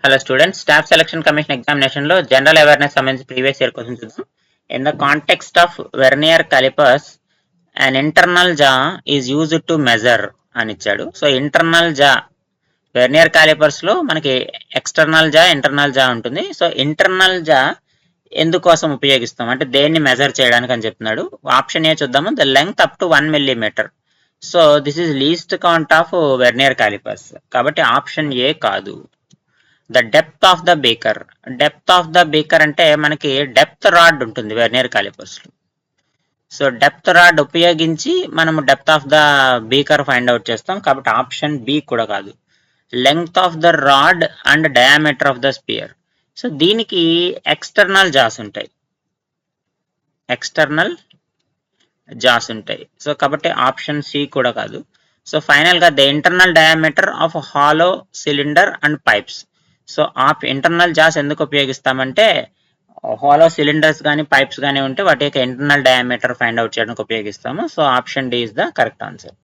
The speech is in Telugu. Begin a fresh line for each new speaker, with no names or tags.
Hello students, Staff Selection Commission examination lo general awareness సంబంధించి previous year questions చూద్దాం. In the context of vernier calipers, an internal jaw is used to measure అని ఇచ్చాడు. సో ఇంటర్నల్ జా వెర్నియర్ క్యాలిపర్స్ లో మనకి ఎక్స్టర్నల్ జా ఇంటర్నల్ జా ఉంటుంది. సో ఇంటర్నల్ జా ఎందుకోసం ఉపయోగిస్తాం అంటే దేన్ని మెజర్ చేయడానికి అని చెప్తున్నాడు. ఆప్షన్ ఏ చూద్దాము, the length up to 1 millimeter. So this is least count of vernier calipers కాబట్టి ఆప్షన్ ఏ కాదు. The depth of the beaker, depth of the beaker అంటే మనకి డెప్త్ రాడ్ ఉంటుంది వెర్నియర్ క్యాలిపర్స్ లో. సో డెప్త్ రాడ్ ఉపయోగించి మనము depth of the beaker find out చేస్తాం కాబట్టి ఆప్షన్ బి కూడా కాదు. Length of the rod and diameter of the sphere. So దీనికి ఎక్స్టర్నల్ జాస్ ఉంటాయి, ఎక్స్టర్నల్ జాస్ ఉంటాయి. సో కాబట్టి ఆప్షన్ సి కూడా కాదు. సో ఫైనల్ గా the internal diameter of hollow cylinder and pipes. So internal jaws ఎందుకు ఉపయోగిస్తామంటే హాలో సిలిండర్స్ కానీ పైప్స్ కానీ ఉంటే వాటి యొక్క ఇంటర్నల్ డయామీటర్ ఫైండ్ అవుట్ చేయడానికి ఉపయోగిస్తాము. So option D is the correct answer.